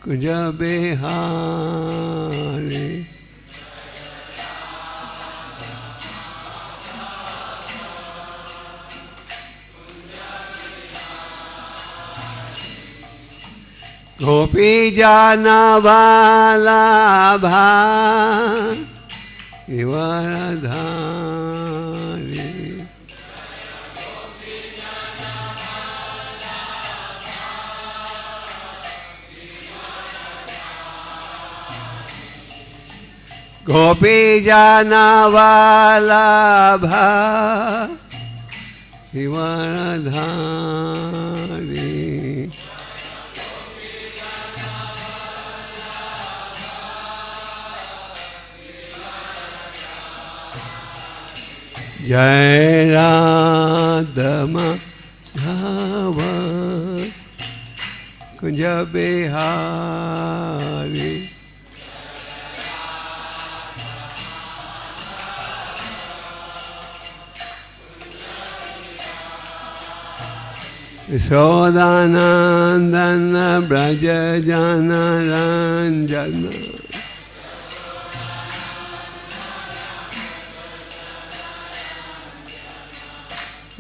Kunja Bihari. Gopi Jana Vallabha Givaradhari. Gopi Jana Vallabha Givaradhari. Jai Radha Madhava Kunja Bihari. Yashodanandana Braja Jana Ranjana.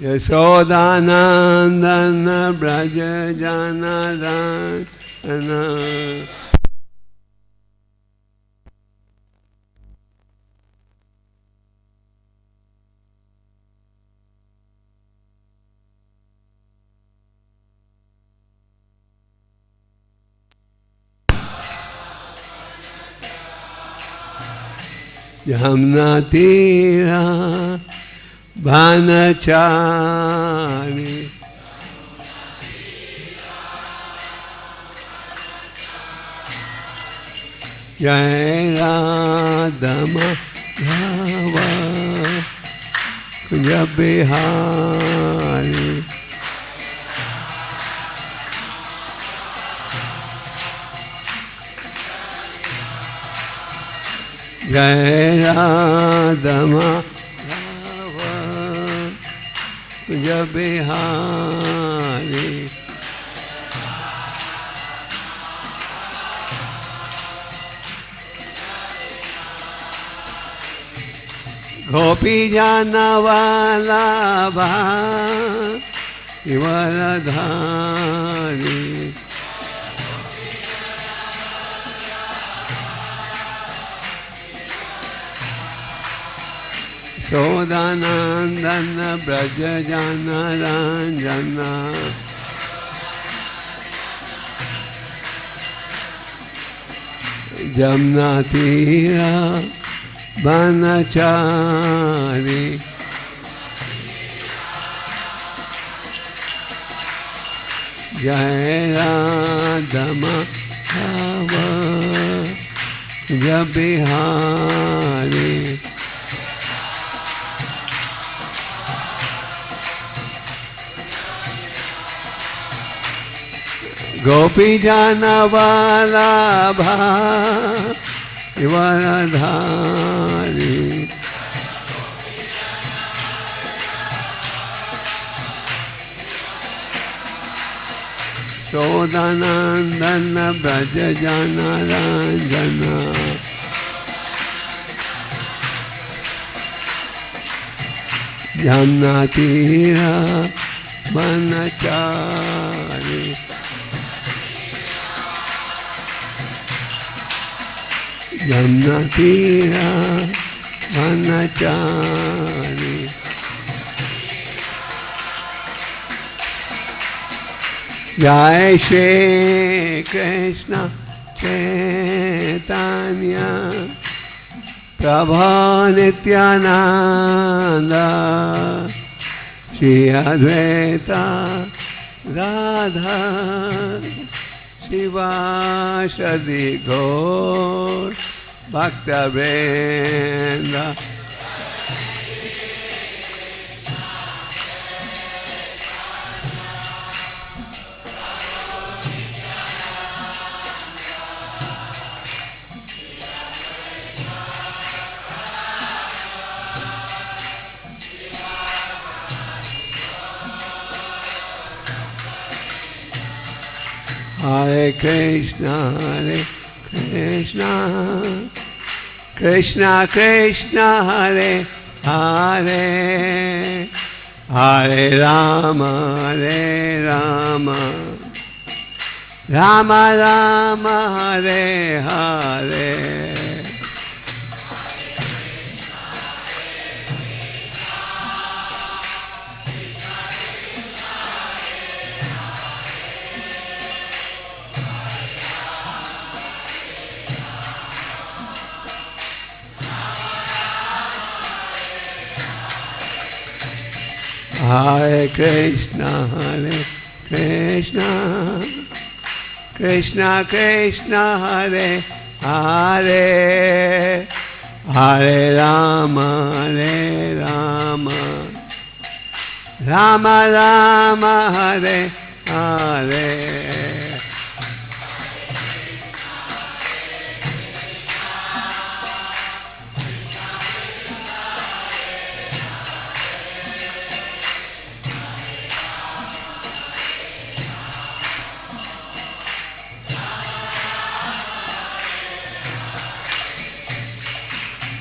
Yashodanandana Braja Jana Ranjana. Yamna Tira Bhanachari. Jai Radha Madhava Kunja Bihari. Jai Radha Madhava Kunja Bihari. Gopi Jana Vallabha Givaradhari. Yashodanandana Braja Jana Ranjana. Jamna Tira Bhanachari. Jai Radha Madhava Kunja Bihari. Gopi Jana Vallabha Givaradhari. Yashodanandana Braja Jana Ranjana. Jamna Tira Bhanachari. Jamna Tira Bhanachari. Jai Shri Krishna Chaitanya Prabhu Nityananda Shri Advaita Radha Shivasadi Gaur Bhakta Vrinda. Hare Krishna, Krishna Krishna, Hare Hare, Hare Rama, Rama Rama, Hare Hare. Hare Krishna, Krishna Krishna, Hare Hare, Hare Rama, Rama Rama, Hare Hare.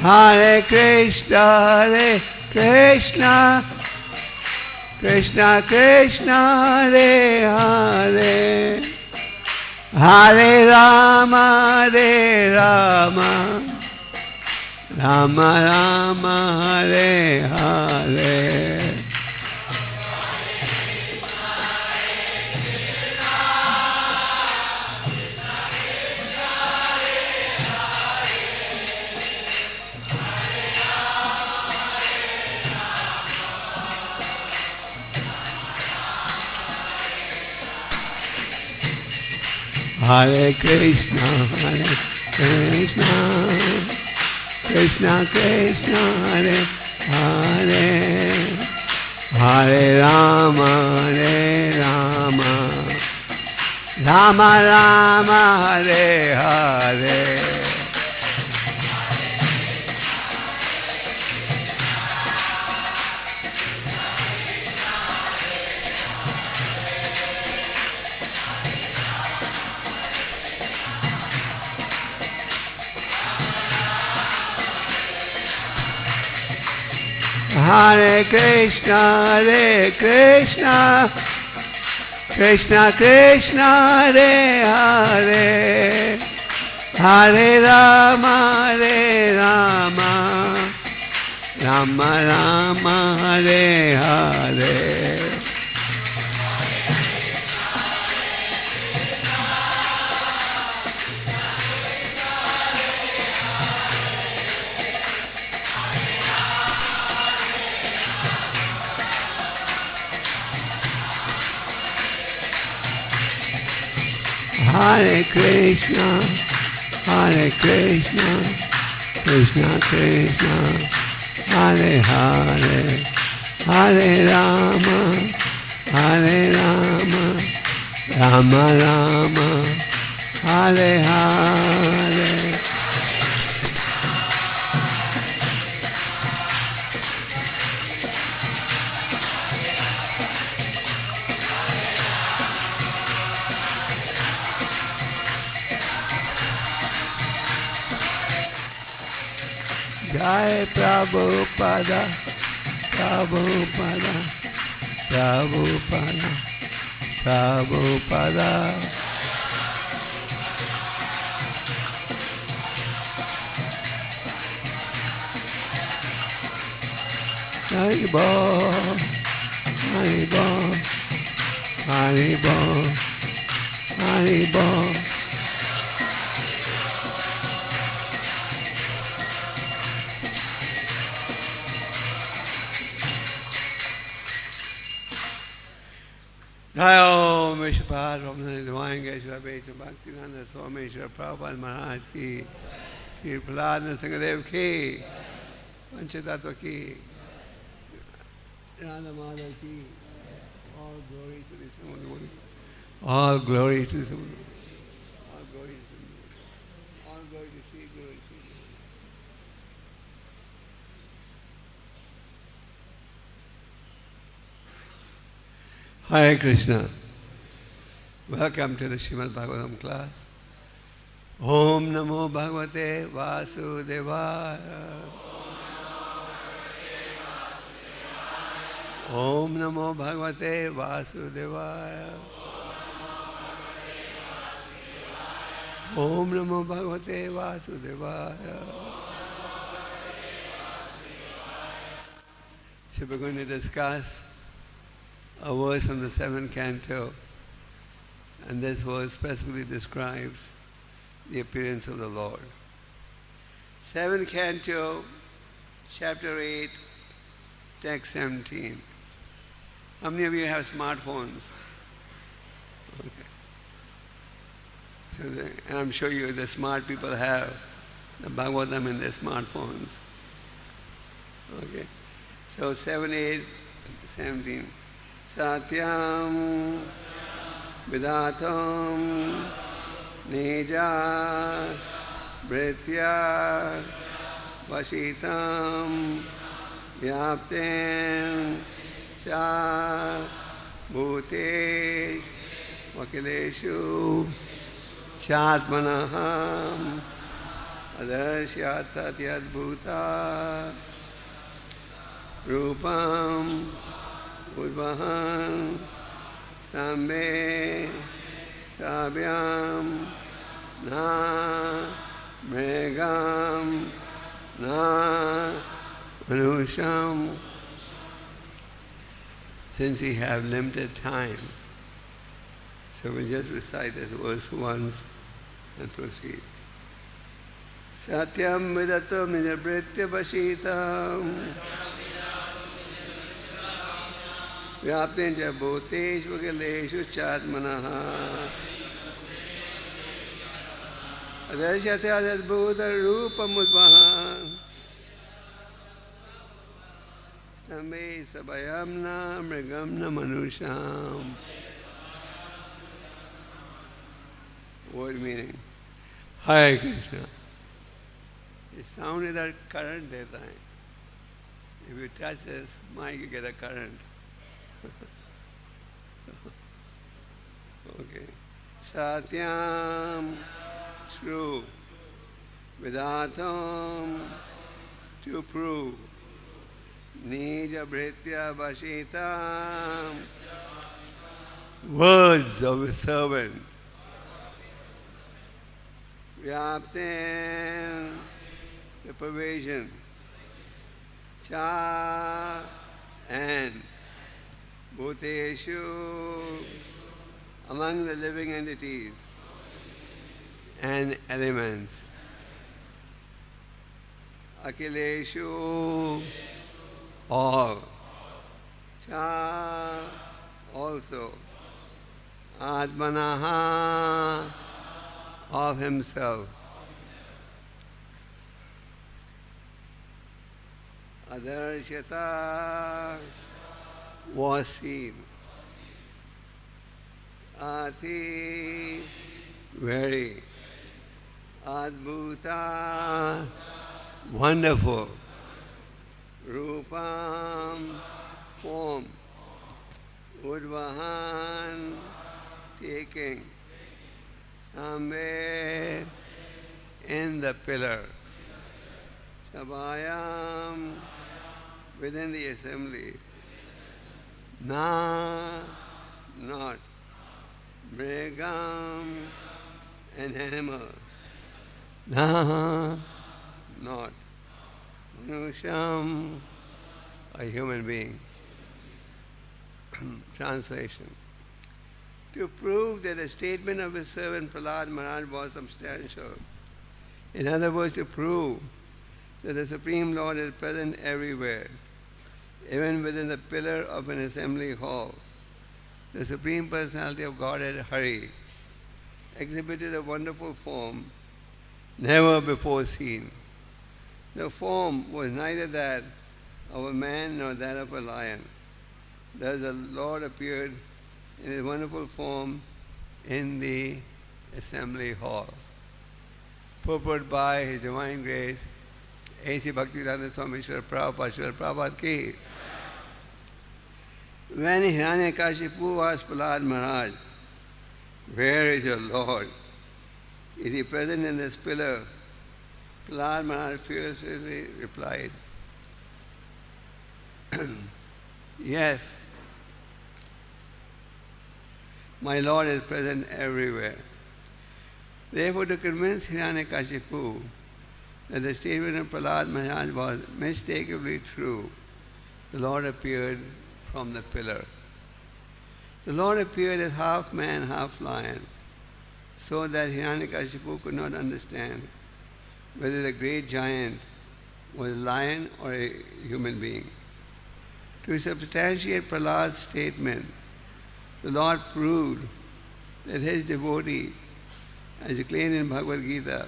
Hare Krishna, Krishna Krishna, Hare Hare, Hare Rama, Rama Rama, Hare Hare. Hare Krishna, Krishna Krishna, Hare Hare, Hare Rama, Rama Rama, Hare Hare. Hare Krishna, Krishna Krishna, Hare Hare, Hare Rama, Rama Rama, Hare Hare. Hare Krishna, Krishna Krishna, Hare Hare, Hare Rama, Rama Rama, Hare Hare. Jai Prabhupada, Prabhupada, Prabhupada, Prabhupada. Haribo, Haribo, Haribo, Haribo. Jai Om Vishwapad Ramana Divine Geshwar Bhekta Bhaktinanda Swameshwar Prabhupada Maharaj ki, Shri Prahlad Nrsimhadev ki, Panchatattva ki, Radha Madhav ki. All glory to the Samudra. All glory to the Samudra. All glory to the Samudra. All glory to Sri Guru. Hare Krishna. Welcome to the Srimad Bhagavatam class. Om Namo Bhagavate Vasudevaya. Om Namo Bhagavate Vasudevaya. Om Namo Bhagavate Vasudevaya. So we're going to discuss a verse from the 7th canto, and this verse specifically describes the appearance of the Lord. 7th canto, chapter 8, text 17. How many of you have smartphones? Okay. So and I'm sure you, the smart people, have the Bhagavatam in their smartphones. Okay. So 7, 8, 17. Satyam Vidatam Neja Britya Vashitam Vyapten Cha Bhutesh Vakileshu Chatmanaham Adarshyatatyaadbhuta Rupam Udvahan Stambe Sabhyam Na Megam Na Manusham. Since we have limited time, so we just recite this verse once and proceed. Satyam vidatam nijabritya vashitam vyaptin cha bhuteshu vakileshu chatmanaha adarshyatyadbhuta rupamudvahan stambe sabhayamna mrigamna manusham. Word meaning. Hare Krishna. The sound is a current that time. If you touch this mic, you get a current. Okay. Satyam, true. Vidatam, to prove. Nija Britya Vashitam, words of a servant. Vyapten, the pervasion. Cha, and Bhuteshu, among the living entities and elements. Akileshu, all. Cha, also. Atmanaha, of himself. Adarshata, was seen. Ati, very. Adbhuta, wonderful. Rupam, form. Udvahan, taking. Sambe, in the pillar. Sabhayam, within the assembly. Na, not. Mregam, an animal. Na, not. Manusham, a human being. Translation. To prove that the statement of his servant Prahlad Maharaj was substantial. In other words, to prove that the Supreme Lord is present everywhere, even within the pillar of an assembly hall. The Supreme Personality of Godhead, Hari, exhibited a wonderful form never before seen. The form was neither that of a man nor that of a lion. Thus the Lord appeared in his wonderful form in the assembly hall. Purport by His Divine Grace, A.C. Bhaktivedanta Swami Srila Prabhupada ki. When Hiranyakashipu was Prahlad Maharaj, where is your Lord? Is he present in this pillar? Prahlad Maharaj fiercely replied, yes, my Lord is present everywhere. Therefore, to convince Hiranyakashipu that the statement of Prahlad Maharaj was mistakenly true, the Lord appeared from the pillar. The Lord appeared as half man, half lion, so that Hiranyakashipu could not understand whether the great giant was a lion or a human being. To substantiate Prahlad's statement, the Lord proved that his devotee, as declared in Bhagavad Gita,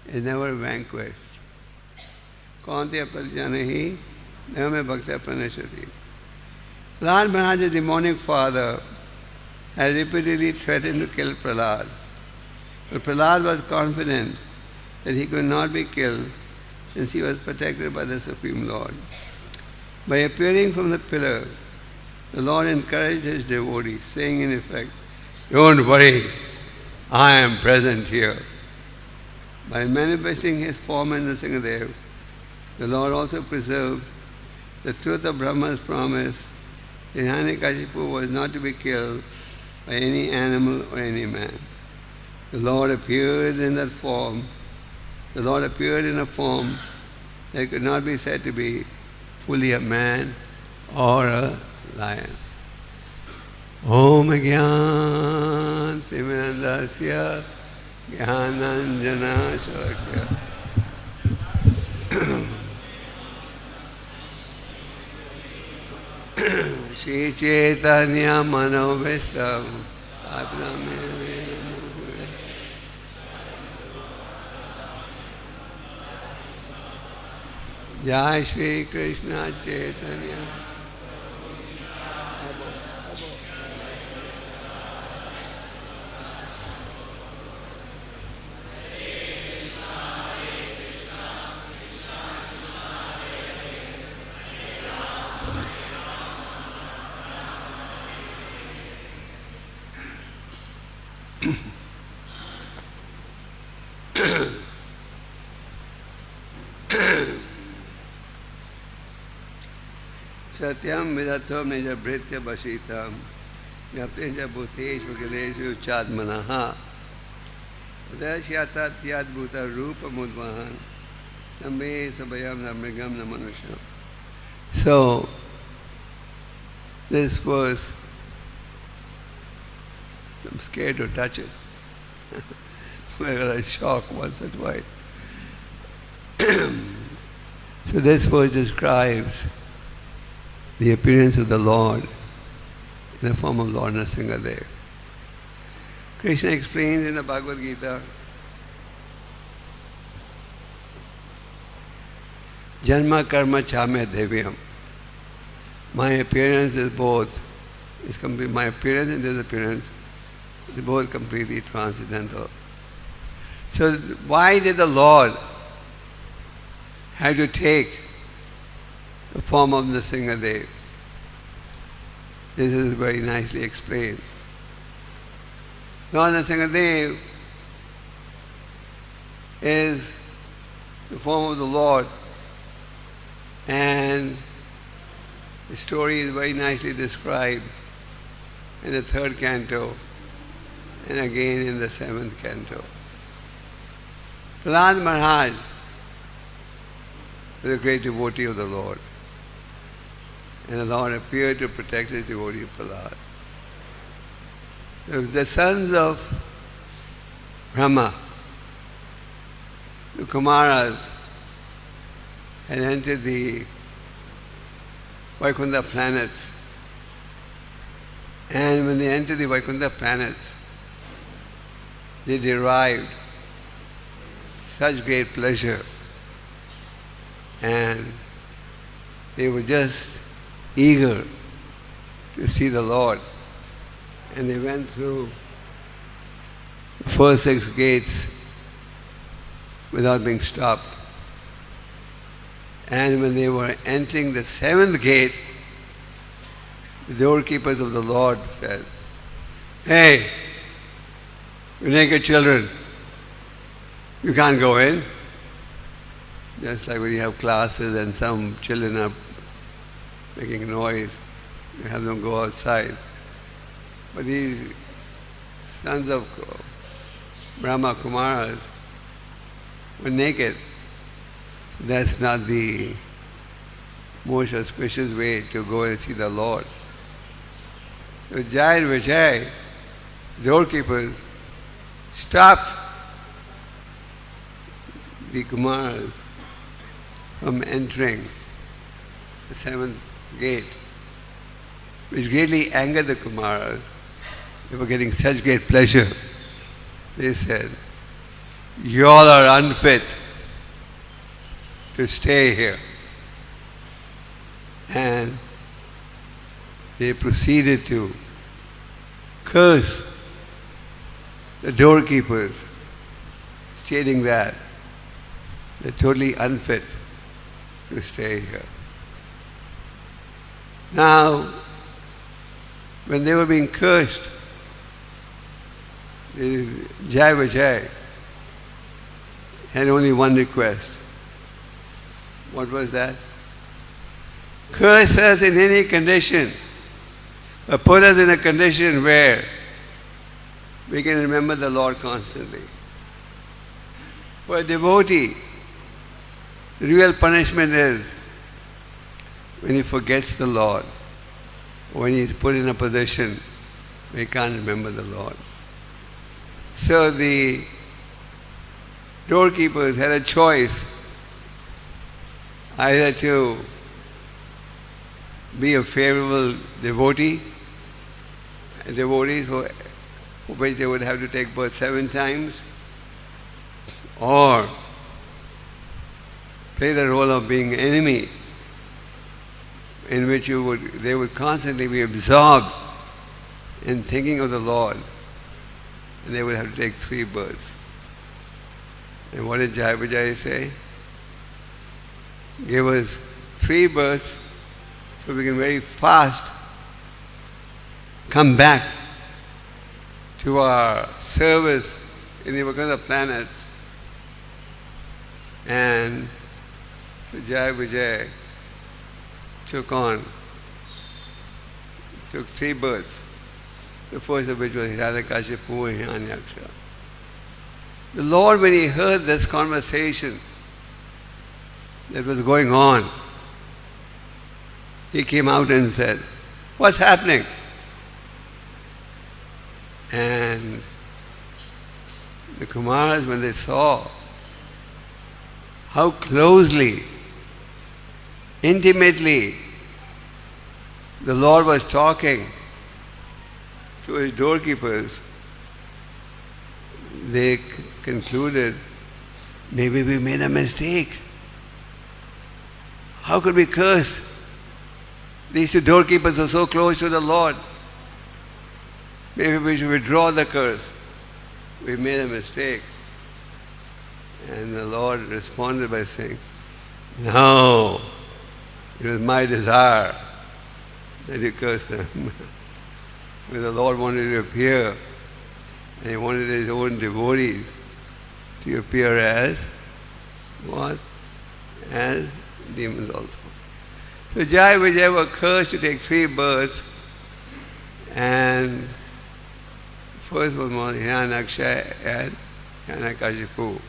is never vanquished. Kaunteya Pratyanahi Name Bhakta Pranashati. Prahlad Maharaj's demonic father had repeatedly threatened to kill Prahlad, but Prahlad was confident that he could not be killed since he was protected by the Supreme Lord. By appearing from the pillar, the Lord encouraged his devotee, saying in effect, don't worry, I am present here. By manifesting his form in the Narasimha, the Lord also preserved the truth of Brahma's promise that Hiranyakashipu was not to be killed by any animal or any man. The Lord appeared in that form. The Lord appeared in a form that could not be said to be fully a man or a lion. Om Gyan Timirandasya Gyananjana Shalakya Shri Chaitanya Manovestam Jai Shri Krishna Chaitanya. Satyam vidatham nija bhritya basitam vyaptenja bhuteshu kileshu chadmanaha udashyata tyad bhuta rupa mudvahan sambe sabayam namrigam namanusha. So, this verse, I'm scared to touch it. I got a shock once or twice. So this verse describes the appearance of the Lord in the form of Lord Narasimha. Krishna explains in the Bhagavad Gita, Janma karma chame devyam. My appearance is both, my appearance and disappearance is both completely transcendental. So why did the Lord have to take the form of Narasimha? This is very nicely explained. Lord Narasimha is the form of the Lord, and the story is very nicely described in the 3rd canto and again in the 7th canto. Prahlad Maharaj was a great devotee of the Lord, and the Lord appeared to protect his devotee Prahlad. The sons of Brahma, the Kumaras, had entered the Vaikuntha planets. And when they entered the Vaikuntha planets, they derived such great pleasure, and they were just eager to see the Lord. And they went through the first 6 gates without being stopped. And when they were entering the 7th gate, the doorkeepers of the Lord said, "Hey, naked children, you can't go in. Just like when you have classes and some children are making noise, you have them go outside. But these sons of Brahma Kumaras were naked. So that's not the most auspicious way to go and see the Lord. So Jai and Vijay, doorkeepers, stopped the Kumaras from entering the seventh gate, which greatly angered the Kumaras. They were getting such great pleasure. They said, "You all are unfit to stay here." And they proceeded to curse the doorkeepers, stating that they're totally unfit to stay here. Now, when they were being cursed, Jai Vijay had only one request. What was that? Curse us in any condition, but put us in a condition where we can remember the Lord constantly. For a devotee, the real punishment is when he forgets the Lord, or when he's put in a position where he can't remember the Lord. So the doorkeepers had a choice, either to be a favorable devotee, devotees for which they would have to take birth 7 times, or play the role of being enemy, in which they would constantly be absorbed in thinking of the Lord, and they would have to take 3 births. And what did Jai Vijay say? Give us 3 births so we can very fast come back to our service in the other planets. And so Jai Vijay took 3 births, the first of which was Hiranyakashipu and Hiranyaksha. The Lord, when he heard this conversation that was going on, he came out and said, "What's happening?" And the Kumaras, when they saw how closely, intimately, the Lord was talking to his doorkeepers, they concluded, maybe we made a mistake. How could we curse? These 2 doorkeepers are so close to the Lord. Maybe we should withdraw the curse. We made a mistake. And the Lord responded by saying, "No, it was my desire that you curse them." When the Lord wanted to appear, and he wanted his own devotees to appear as what? As demons also. So Jai Vijay were cursed to take 3 births, and first was Hiranyaksha and Hiranyakashipu,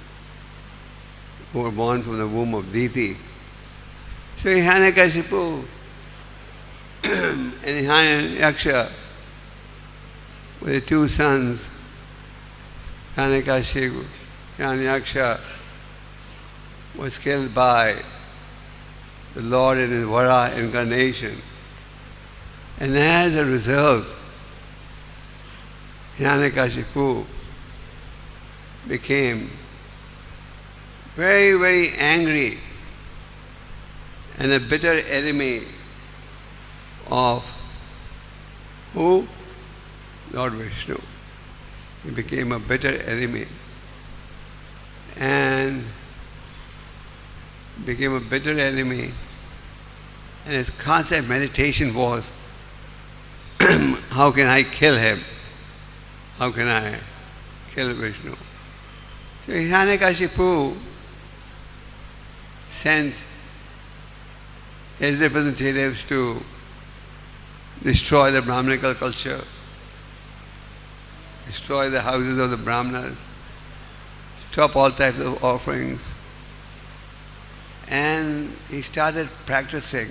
who were born from the womb of Diti. So Hiranyakashipu and Hiranyaksha were the 2 sons. Hiranyaksha was killed by the Lord in his Vara incarnation. And as a result, Hiranyakashipu became very, very angry and a bitter enemy of who? Lord Vishnu. He became a bitter enemy. And his constant meditation was, how can I kill him? How can I kill Vishnu. So Hiranyakashipu sent his representatives to destroy the Brahmanical culture, destroy the houses of the Brahmanas, stop all types of offerings. And he started practicing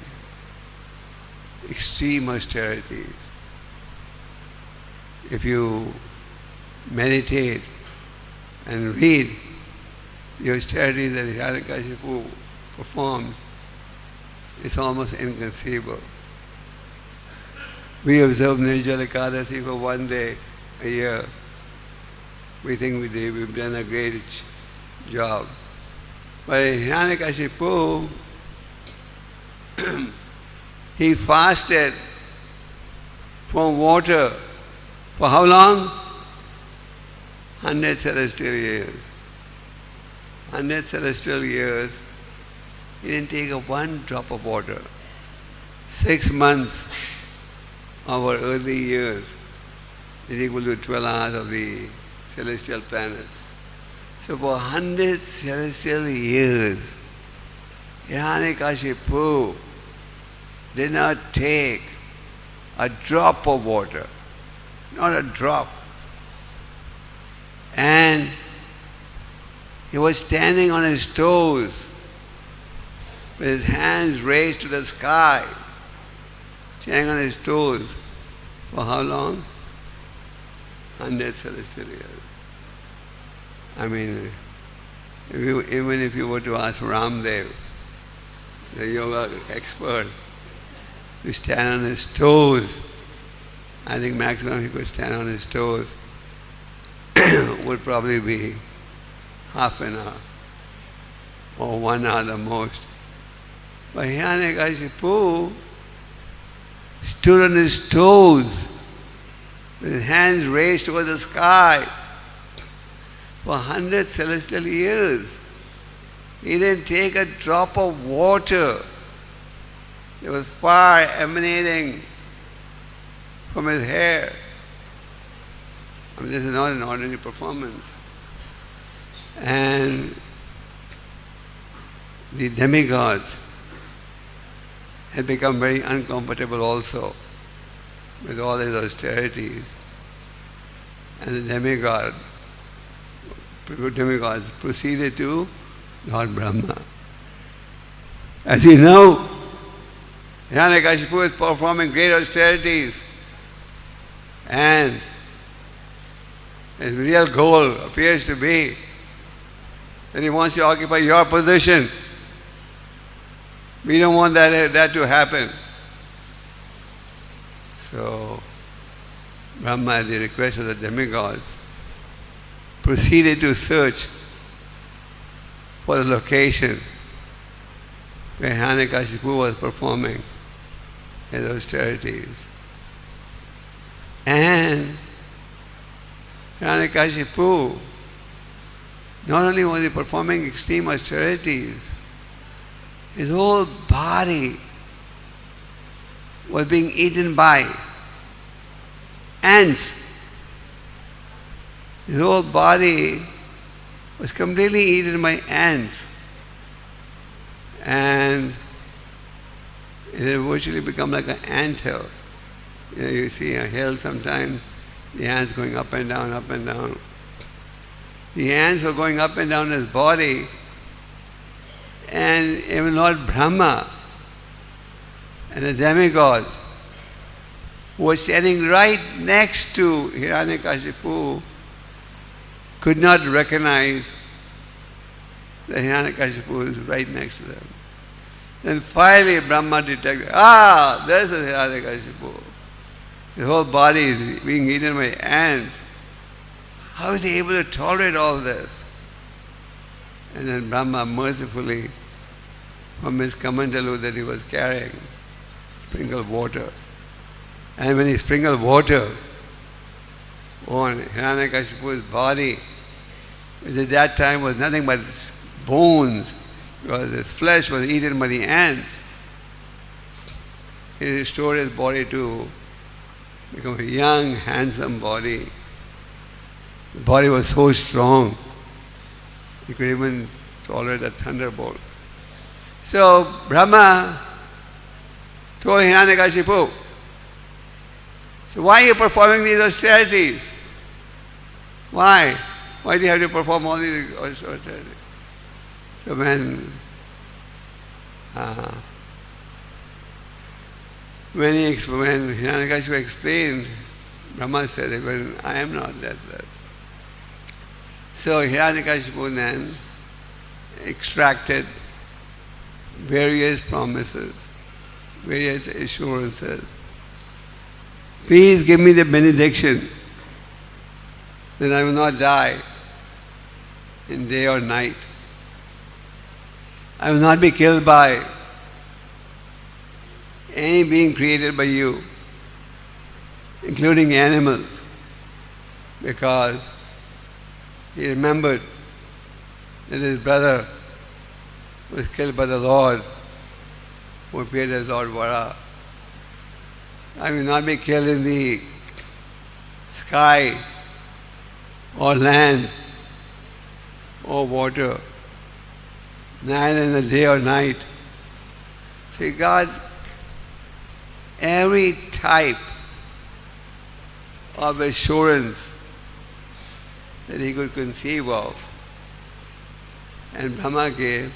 extreme austerity. If you meditate and read the austerities that Hiranyakashipu performed, it's almost inconceivable. We observe Nirjala Ekadasi for one day a year. We think we've done a great job. But Hiranyakashipu, he fasted from water for how long? 100 celestial years. 100 celestial years. He didn't take a one drop of water. 6 months of our early years is equal to 12 hours of the celestial planets. So for 100 celestial years, Hiranyakashipu did not take a drop of water. Not a drop. And he was standing on his toes with his hands raised to the sky, standing on his toes for how long? 100 celestial years. I mean, even if you were to ask Ramdev, the yoga expert, to stand on his toes, I think maximum he could stand on his toes would probably be half an hour or 1 hour the most. But Hiranyakashipu stood on his toes with his hands raised toward the sky for 100 celestial years. He didn't take a drop of water. There was fire emanating from his hair. I mean, this is not an ordinary performance. And the demigods had become very uncomfortable also with all his austerities. And the demigods proceeded to Lord Brahma. As you know, Hiranyakashipu is performing great austerities, and his real goal appears to be that he wants to occupy your position. We don't want that to happen. So Brahma, at the request of the demigods, proceeded to search for the location where Hiranyakashipu was performing his austerities. And Hiranyakashipu, not only was he performing extreme austerities, his whole body was being eaten by ants. His whole body was completely eaten by ants. And it had virtually become like an anthill. You know, you see a hill sometimes, the ants going up and down, up and down. The ants were going up and down his body, and even Lord Brahma and the demigods who were standing right next to Hiranyakashipu could not recognize that Hiranyakashipu is right next to them. Then finally Brahma detected, this is Hiranyakashipu. His whole body is being eaten by ants. How is he able to tolerate all this? And then Brahma mercifully, from his kamandalu that he was carrying, sprinkled water. And when he sprinkled water on Hiranyakashipu's body, which at that time was nothing but bones, because his flesh was eaten by the ants, he restored his body to become a young, handsome body. The body was so strong, he could even tolerate a thunderbolt. So Brahma told Hiranyakashipu, so why are you performing these austerities? Why? Why do you have to perform all these austerities? So when Hiranyakashipu explained, Brahma said, well, I am not that. So Hiranyakashipu then extracted various promises, various assurances. Please give me the benediction that I will not die in day or night. I will not be killed by any being created by you, including animals, because he remembered that his brother was killed by the Lord, who appeared as Lord Vara. I will not be killed in the sky or land or water, neither in the day or night. See, God, every type of assurance that he could conceive of, and Brahma gave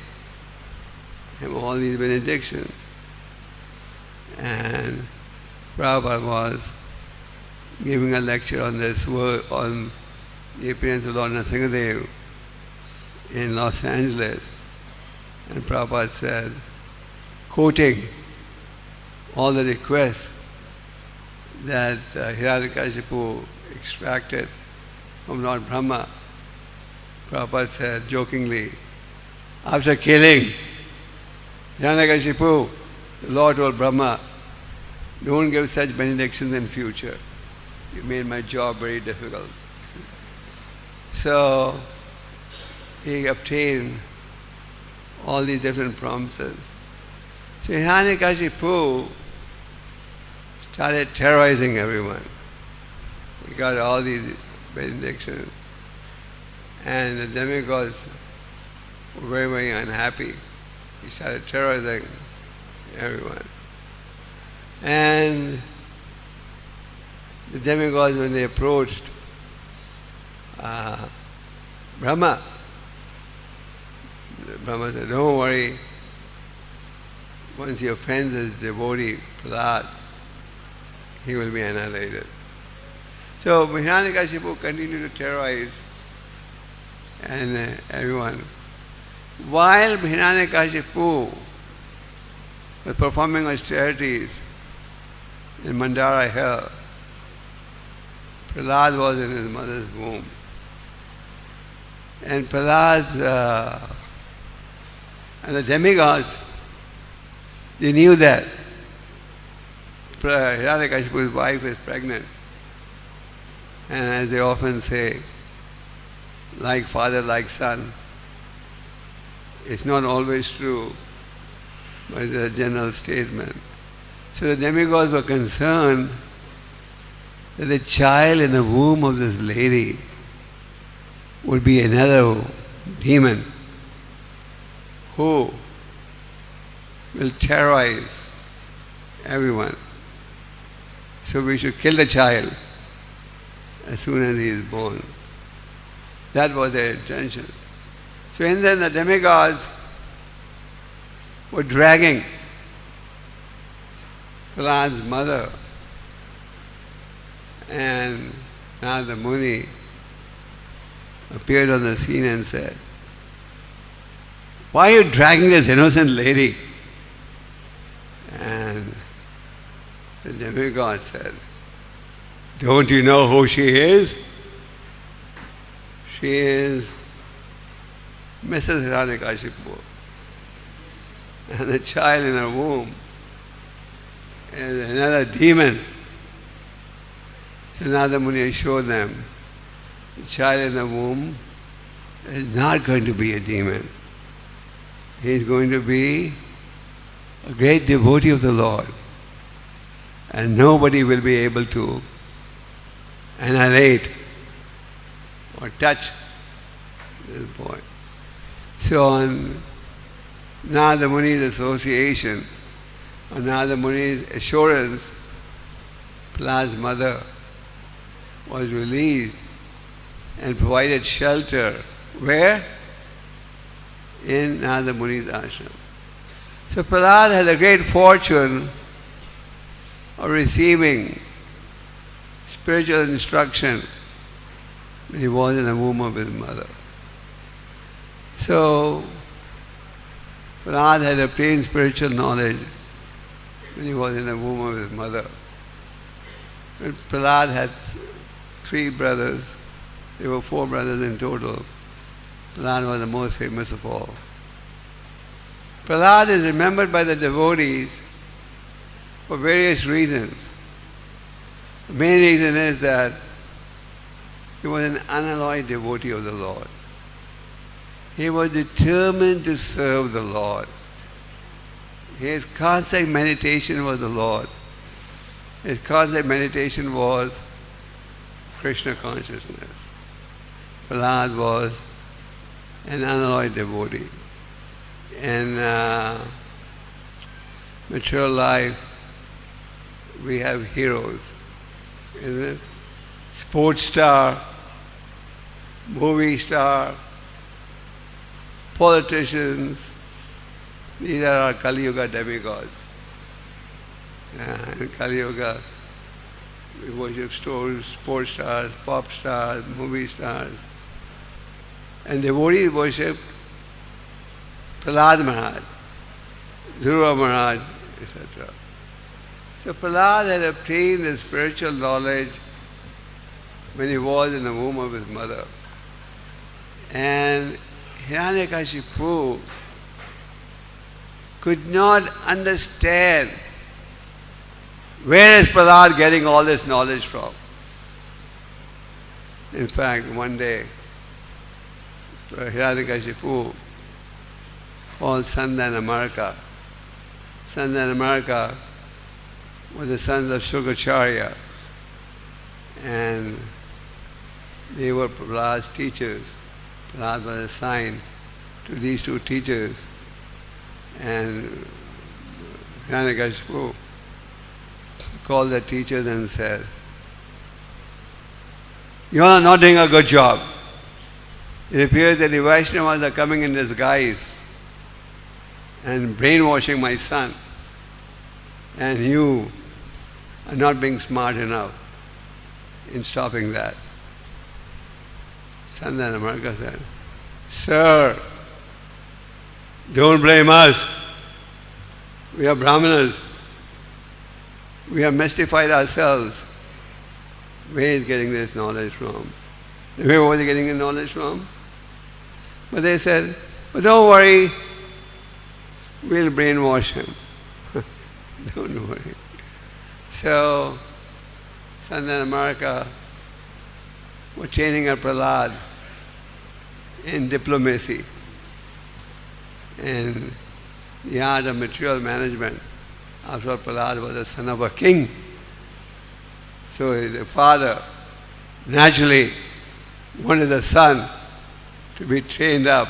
him all these benedictions. And Prabhupada was giving a lecture on this on the appearance of Lord Narasimha in Los Angeles. And Prabhupada said, quoting all the requests that Hiranyakashipu extracted from Lord Brahma, Prabhupada said jokingly, after killing Hiranyakashipu, the Lord told Brahma, don't give such benedictions in future. You made my job very difficult. So he obtained all these different promises. So Hiranyakashipu started terrorizing everyone. He got all these benedictions. And the demigods were very, very unhappy. He started terrorizing everyone. And the demigods, when they approached Brahma, Brahma said, don't worry, once he offends his devotee, Prahlad, he will be annihilated. So Hiranyakashipu continued to terrorize and everyone. While Hiranyakashipu was performing austerities in Mandara Hill, Prahlad was in his mother's womb. And Prahlad's and the demigods, they knew that Hiranyakashipu's wife is pregnant. And as they often say, like father, like son. It's not always true, but it's a general statement. So the demigods were concerned that the child in the womb of this lady would be another demon who will terrorize everyone. So we should kill the child as soon as he is born. That was their intention. So and then the demigods were dragging Prahlad's mother, and now the Muni appeared on the scene and said, why are you dragging this innocent lady? And the demigod said, don't you know who she is? She is Mrs. Hiranyakashipu. And the child in her womb is another demon. So now the Muni showed them the child in the womb is not going to be a demon. He is going to be a great devotee of the Lord. And nobody will be able to annihilate or touch this boy. So on Narada Muni's association, on Narada Muni's assurance, Prahlad's mother was released and provided shelter. Where? In Narada Muni's ashram. So Prahlad had a great fortune of receiving spiritual instruction when he was in the womb of his mother. So Prahlad had obtained spiritual knowledge when he was in the womb of his mother. But Prahlad had 3 brothers. There were 4 brothers in total. Prahlad was the most famous of all. Prahlad is remembered by the devotees for various reasons. The main reason is that he was an unalloyed devotee of the Lord. He was determined to serve the Lord. His constant meditation was the Lord. His constant meditation was Krishna consciousness. Prahlad was an unalloyed devotee. In material life, we have heroes, isn't it? Sports star, movie star, politicians. These are our Kali Yuga demigods. In Kali Yuga, we worship sports stars, pop stars, movie stars. And devotees worship Prahlad Maharaj, Dhruva Maharaj, etc. So Prahlad had obtained the spiritual knowledge when he was in the womb of his mother. And Hiranyakashipu could not understand where is Prahlad getting all this knowledge from. In fact, one day, Hiranyakashipu called Sanda and Amarka. Sanda and Amarka were the sons of Shukacharya, and they were Prahlad's teachers. Prahlad was assigned to these 2 teachers, and Hiranyakashipu called the teachers and said, "You all are not doing a good job. It appears that the Vaishnavas are coming in disguise and brainwashing my son, and you are not being smart enough in stopping that." Sanda and Amarka said, "Sir, don't blame us. We are Brahmanas. We have mystified ourselves. Where is getting this knowledge from?" Where was he getting the knowledge from? But they said, "But don't worry, we'll brainwash him." Don't worry. So, Sanda and Amarka were training a Prahlad in diplomacy and the art of material management. After all, Prahlad was the son of a king. So the father naturally wanted the son to be trained up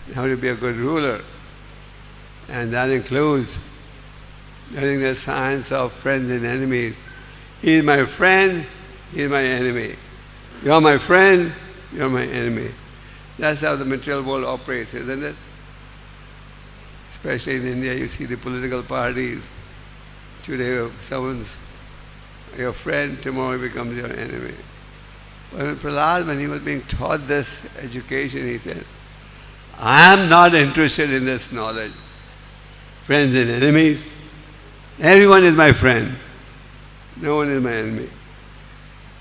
in how to be a good ruler. And that includes learning the science of friends and enemies. He is my friend, he is my enemy. You are my friend, you are my enemy. That's how the material world operates, isn't it? Especially in India, you see the political parties. Today, someone's your friend, tomorrow he becomes your enemy. But when Prahlad, when he was being taught this education, he said, "I am not interested in this knowledge. Friends and enemies. Everyone is my friend. No one is my enemy."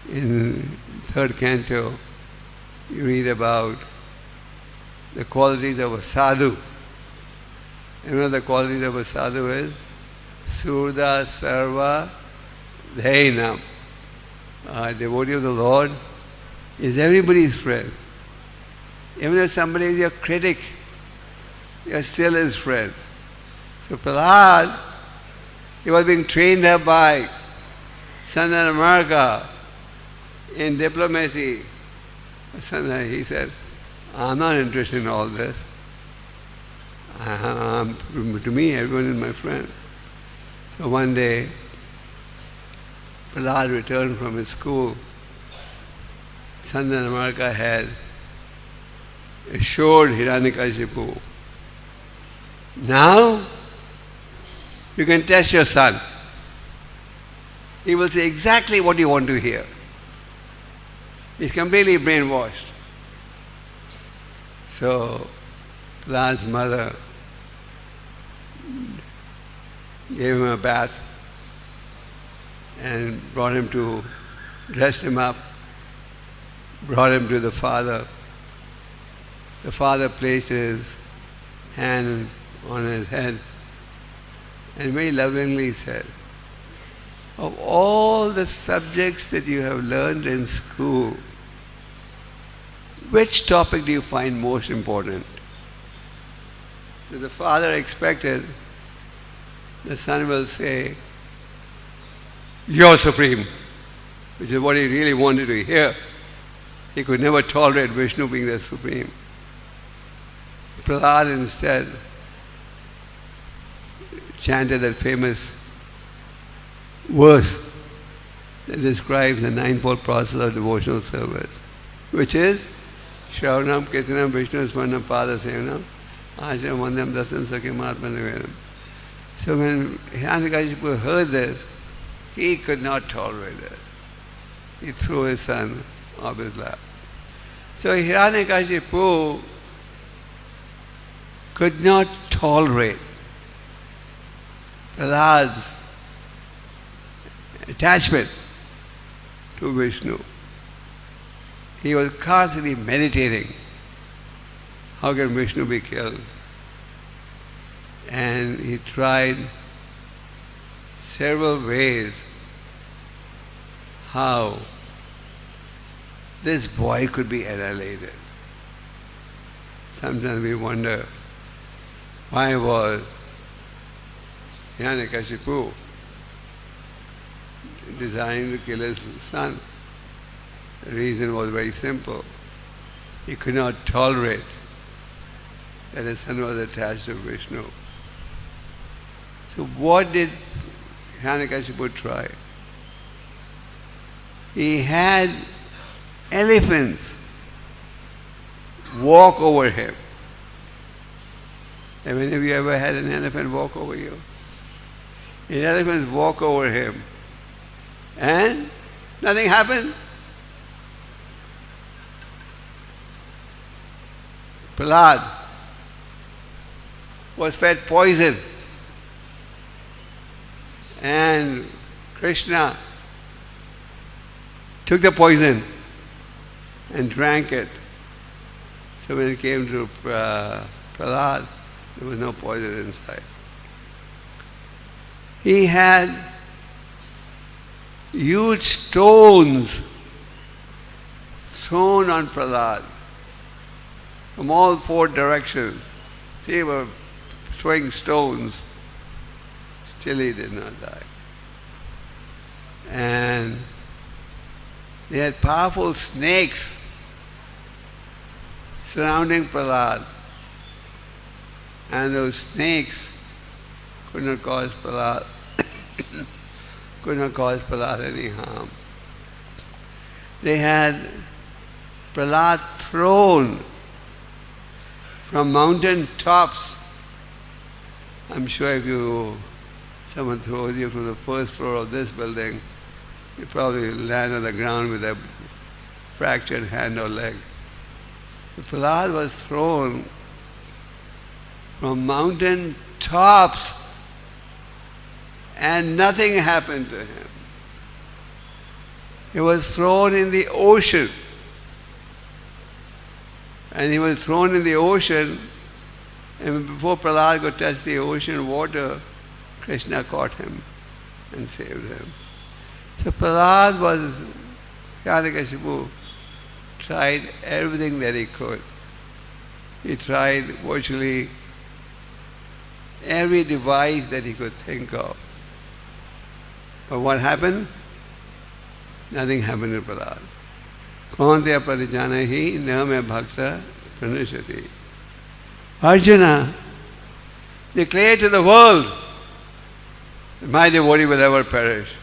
In 3rd canto, you read about the qualities of a sadhu. And one of the qualities of a sadhu is Surda Sarva Dhainam. A devotee of the Lord is everybody's friend. Even if somebody is your critic, you are still his friend. So Prahlad, he was being trained up by Sanda and Amarka in diplomacy He said, I'm not interested in all this. To me, everyone is my friend. So one day, Prahlad returned from his school. Sandanamarka had assured Hiranyakashipu, now you can test your son. He will say exactly what you want to hear. He's completely brainwashed. So, Prahlad's mother gave him a bath and dressed him up, brought him to the father. The father placed his hand on his head and very lovingly said, of all the subjects that you have learned in school, which topic do you find most important? So the father expected the son will say, you're supreme, which is what he really wanted to hear. He could never tolerate Vishnu being the supreme. Prahlad instead chanted that famous verse that describes the ninefold process of devotional service, which is Shravanam, Kirtanam, Vishnu Smaranam, Pada Sevanam, Ashram Vandam, Dasan Sakhya Mahatma Nivedam. So when Hiranyakashipu heard this, he could not tolerate this. He threw his son off his lap. So Hiranyakashipu could not tolerate Prahlad's attachment to Vishnu. He was constantly meditating, how can Vishnu be killed? And he tried several ways how this boy could be annihilated. Sometimes we wonder, why was Hiranyakashipu desiring to kill his son? The reason was very simple. He could not tolerate that his son was attached to Vishnu. So what did Hiranyakashipu try? He had elephants walk over him. Have any of you ever had an elephant walk over you? The elephants walk over him and nothing happened. Prahlad was fed poison and Krishna took the poison and drank it. So when it came to Prahlad, there was no poison inside. He had huge stones thrown on Prahlad from all four directions. They were throwing stones. Still he did not die. And they had powerful snakes surrounding Prahlad. And those snakes could not cause Prahlad any harm. They had Prahlad thrown from mountain tops. I'm sure if someone throws you from the first floor of this building, you probably land on the ground with a fractured hand or leg. But Prahlad was thrown from mountain tops and nothing happened to him. He was thrown in the ocean. And he was thrown in the ocean, and before Prahlad could touch the ocean water, Krishna caught him and saved him. So Prahlad Hiranyakashipu tried everything that he could. He tried virtually every device that he could think of. But what happened? Nothing happened to Prahlad. Kaunteya pratijanahi na me bhakta pranashati. Arjuna, declare to the world that my devotee will never perish.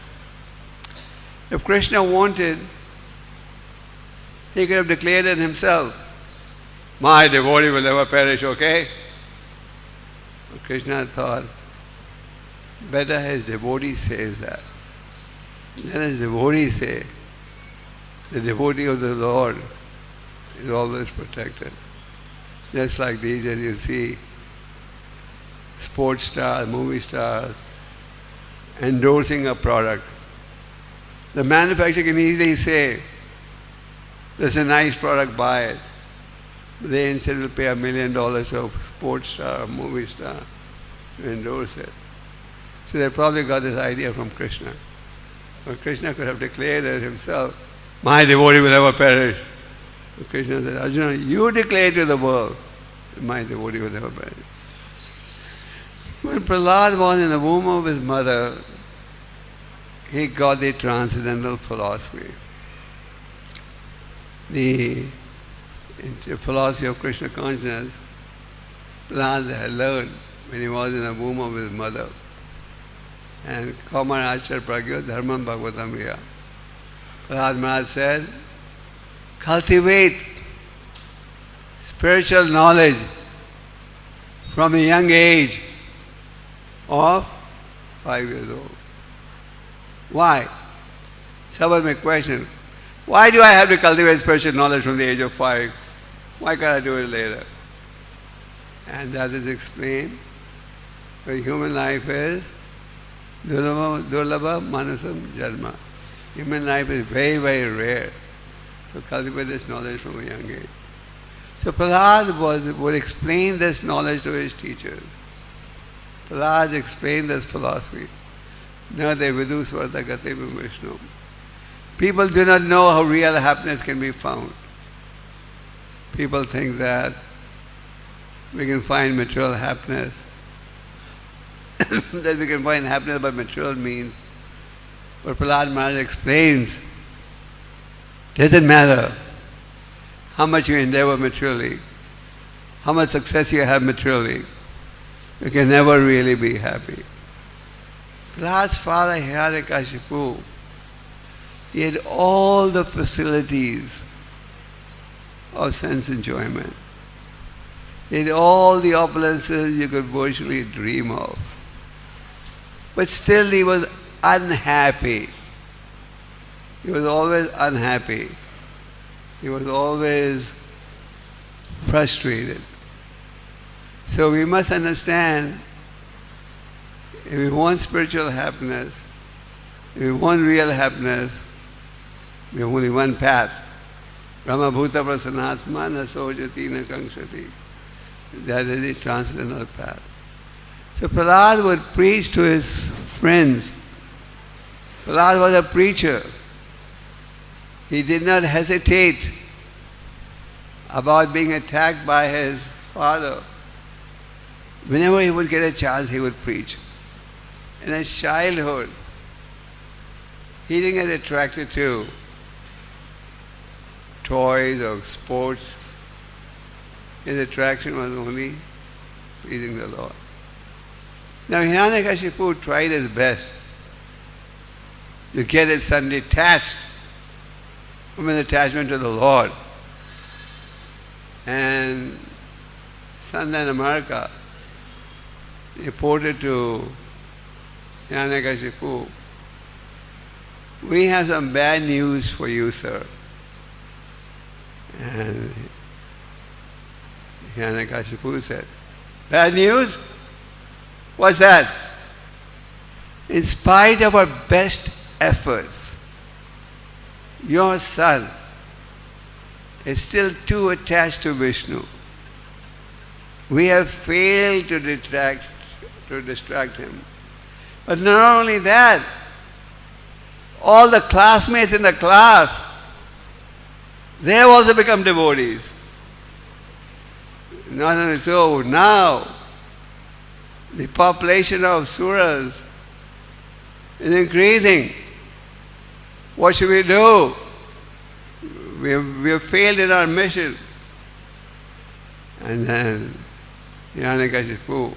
If Krishna wanted, he could have declared it himself. My devotee will never perish, okay? But Krishna thought, better his devotee says that. Let his devotee say, the devotee of the Lord is always protected. Just like these, as you see, sports stars, movie stars, endorsing a product. The manufacturer can easily say, "This is a nice product, buy it." But they instead will pay $1 million to a sports star, a movie star, to endorse it. So they probably got this idea from Krishna. But Krishna could have declared it himself, my devotee will never perish. But Krishna said, Arjuna, you declare to the world that my devotee will never perish. When Prahlad was in the womb of his mother, he got the transcendental philosophy. The philosophy of Krishna consciousness, Prahlad had learned when he was in the womb of his mother. And Kamar Achar Pragyo Dharmam Bhagavatam Viya. Prahlad Maharaj said, cultivate spiritual knowledge from a young age of 5 years old. Why? Someone may question, why do I have to cultivate spiritual knowledge from the age of 5? Why can't I do it later? And that is explained. The human life is Durlabha Manasam Janma. Human life is very, very rare. So cultivate this knowledge from a young age. So Prahlad would explain this knowledge to his teachers. Prahlad explained this philosophy. Na te vidu svarta gate Vishnu. People do not know how real happiness can be found. People think that we can find material happiness, that we can find happiness by material means. But Prahlad Maharaj explains, doesn't matter how much you endeavor materially, how much success you have materially, you can never really be happy. Prahlad's father, Hiranyakashipu, he had all the facilities of sense enjoyment. He had all the opulences you could virtually dream of. But still he was unhappy. He was always unhappy. He was always frustrated. So we must understand, if we want spiritual happiness, if we want real happiness, we have only one path. Brahma Bhuta Prasanatma na sojati na kankshati. That is the transcendental path. So Prahlad would preach to his friends. Prahlad was a preacher. He did not hesitate about being attacked by his father. Whenever he would get a chance, he would preach. In his childhood, he didn't get attracted to toys or sports. His attraction was only pleasing the Lord. Now Hiranyakashipu tried his best to get his son detached from his attachment to the Lord. And Sandanamarka reported to Hiranyakashipu, we have some bad news for you, sir. And Hiranyakashipu said, bad news? What's that? In spite of our best efforts, your son is still too attached to Vishnu. We have failed to distract him. But not only that, all the classmates in the class, they have also become devotees. Not only so, now the population of suras is increasing. What should we do? we have failed in our mission. And then Hiranyakashipu,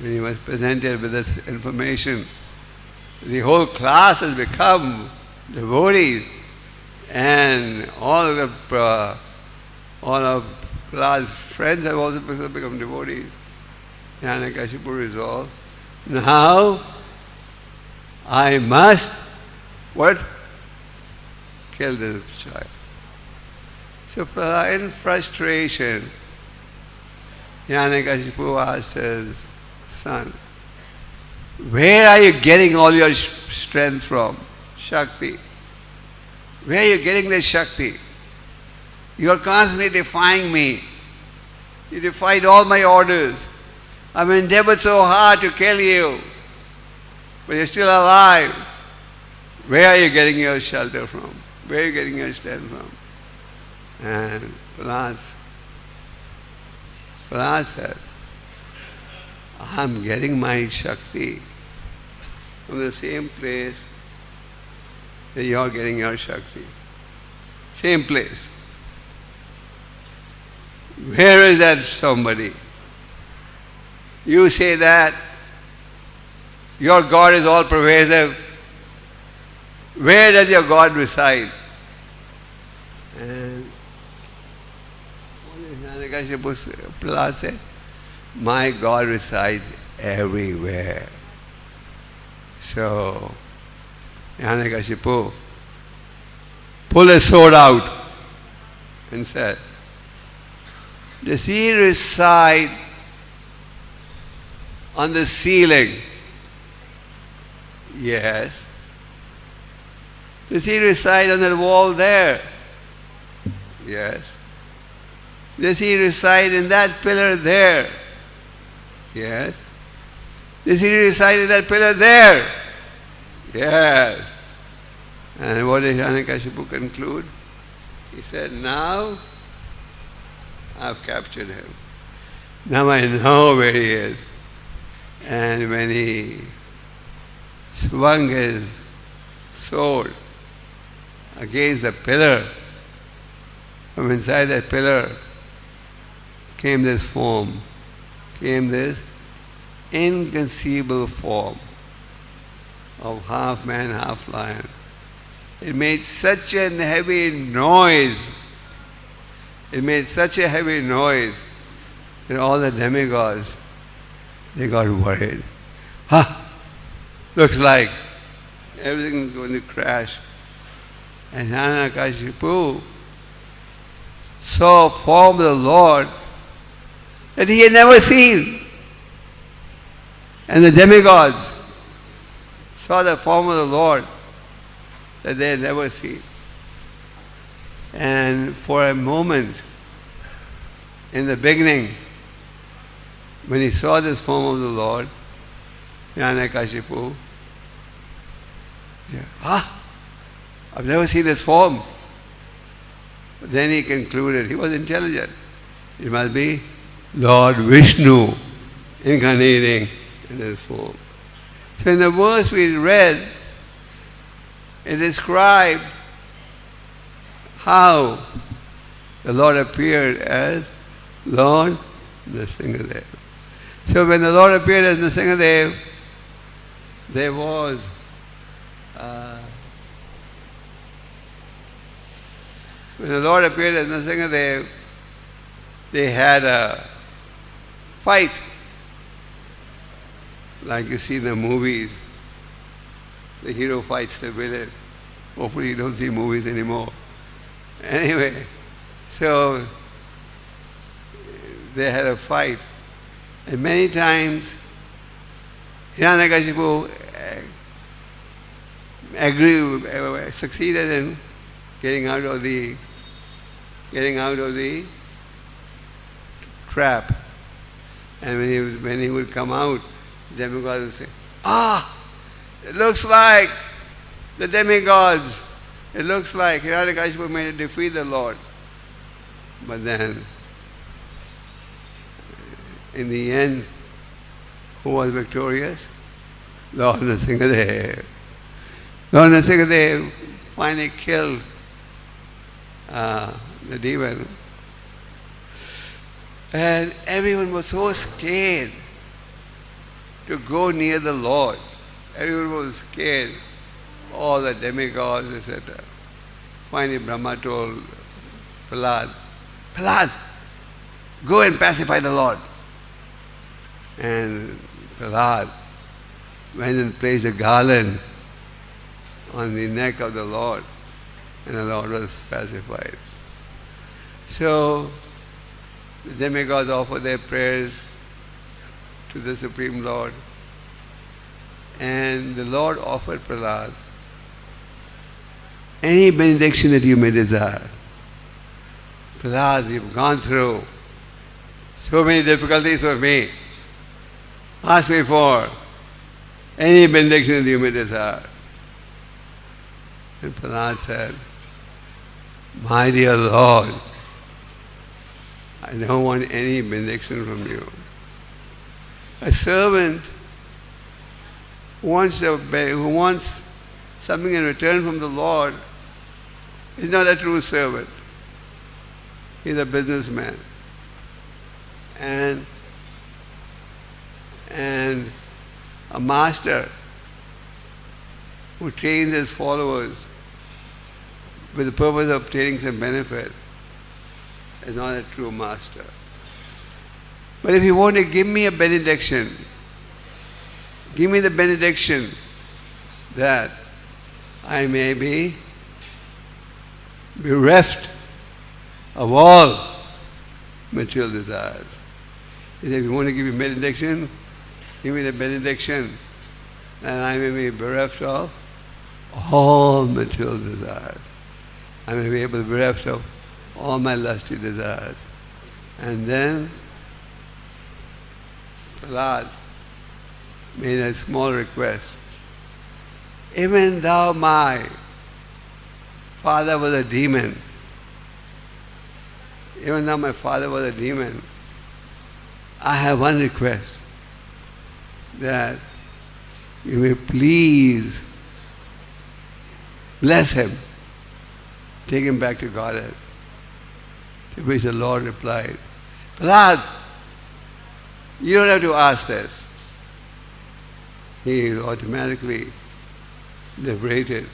when he was presented with this information, the whole class has become devotees, and all of Prahlad's friends have also become devotees. Hiranyakashipu resolved, now I must what? Kill this child. So Prahlad, in frustration, Hiranyakashipu asked his son, where are you getting all your strength from? Shakti. Where are you getting this Shakti? You are constantly defying me. You defied all my orders. I've endeavored so hard to kill you, but you're still alive. Where are you getting your shelter from? Where are you getting your strength from? And Prahlad said, I'm getting my Shakti from the same place that you're getting your Shakti. Same place. Where is that somebody? You say that your God is all pervasive. Where does your God reside? And Prahlad said, my God resides everywhere. So Hiranyakashipu pulled his sword out and said, does he reside on the ceiling? Yes. Does he reside on that wall there? Yes. Does he reside in that pillar there? Yes. Does he reside in that pillar there? Yes. And what did Hiranyakashipu conclude? He said, now I've captured him. Now I know where he is. And when he swung his sword against the pillar, from inside that pillar came this form, came this inconceivable form of half man, half lion. It made such a heavy noise. It made such a heavy noise that all the demigods, they got worried. Looks like everything's going to crash. And Hiranyakashipu saw a form of the Lord that he had never seen. And the demigods saw the form of the Lord that they had never seen. And for a moment, in the beginning, when he saw this form of the Lord, Hiranyakashipu, I've never seen this form. But then he concluded, he was intelligent. It must be Lord Vishnu incarnating in this form. So in the verse we read, it described how the Lord appeared as Lord Narasimha. So when the Lord appeared as Narasimha, there was when the Lord appeared as Narasimha, they had a fight, like you see in the movies. The hero fights the villain. Hopefully you don't see movies anymore. Anyway, so they had a fight. And many times Hiranyakashipu succeeded in getting out of the trap. And when he would come out, the demigods would say, it looks like the demigods. It looks like Hiranyakashipu may defeat the Lord. But then, in the end, who was victorious? Lord Narasimha. Lord Narasimha finally killed the demon. And everyone was so scared to go near the Lord. Everyone was scared. All the demigods, etc. Finally, Brahma told Prahlad, Prahlad, go and pacify the Lord. And Prahlad went and placed a garland on the neck of the Lord, and the Lord was pacified. So, the demigods offered their prayers to the Supreme Lord, and the Lord offered Prahlad any benediction that you may desire. Prahlad, you've gone through so many difficulties with me. Ask me for any benediction that you may desire. And Prahlad said, my dear Lord, I don't want any benediction from you. A servant who wants something in return from the Lord is not a true servant. He's a businessman. And a master who trains his followers with the purpose of obtaining some benefit is not a true master. But if you want to give me a benediction, give me the benediction that I may be bereft of all material desires. He said, if you want to give me benediction, give me the benediction that I may be bereft of all material desires. I may be able to be bereft of all my lusty desires. And then Prahlad made a small request. Even though my father was a demon, even though my father was a demon, I have one request, that you may please bless him, take him back to Godhead. To which the Lord replied, Prahlad, you don't have to ask this. He is automatically liberated,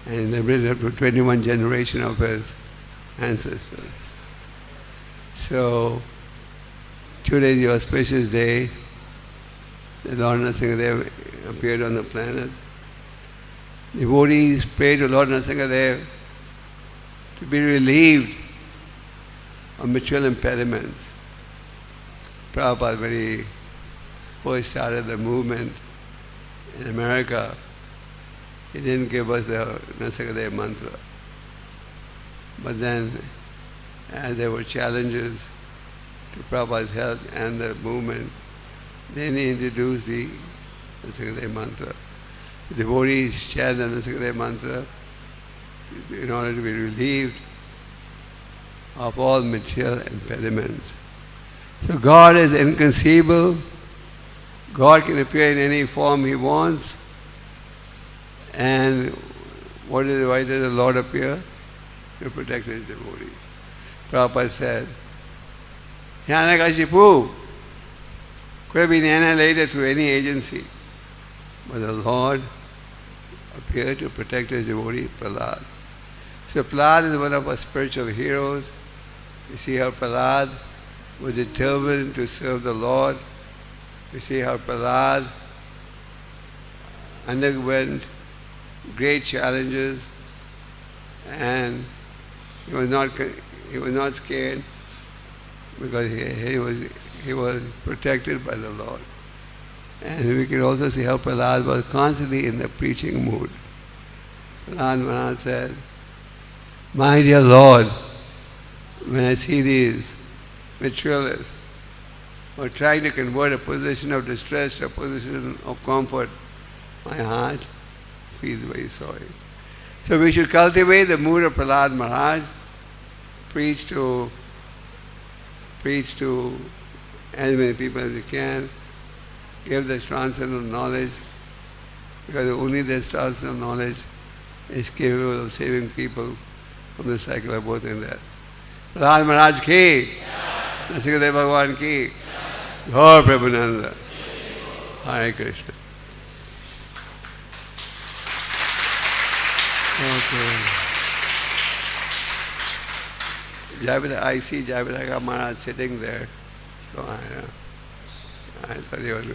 and liberated up to 21 generations of his ancestors. So, today is the auspicious day. The Lord Narasimha appeared on the planet. Devotees pray to Lord Narasimha to be relieved of material impediments. Prabhupada, when he first started the movement in America, he didn't give us the Narasimha mantra. But then, as there were challenges to Prabhupada's health and the movement, then he introduced the Narasimha mantra. The devotees chant the Narasimha mantra in order to be relieved of all material impediments. So God is inconceivable. God can appear in any form He wants. And why does the Lord appear? To protect His devotees. Prabhupada said, Hiranyakashipu could have been annihilated through any agency, but the Lord appeared to protect His devotee, Prahlad. So Prahlad is one of our spiritual heroes. You see how Prahlad was determined to serve the Lord. You see how Prahlad underwent great challenges, and he was not scared, because he was protected by the Lord. And we can also see how Prahlad was constantly in the preaching mood. Prahlad Maharaj said, my dear Lord, when I see these materialists who are trying to convert a position of distress to a position of comfort, my heart feels very sorry. So we should cultivate the mood of Prahlad Maharaj, preach to as many people as we can, give this transcendental knowledge, because only this transcendental knowledge is capable of saving people from the cycle of both in that. Prahlad Maharaj ki, Narasimha Bhagavan ki, Gaur Prabhupada, Hare Krishna. Okay. I see Jaivitaka Maharaj sitting there. So I thought he was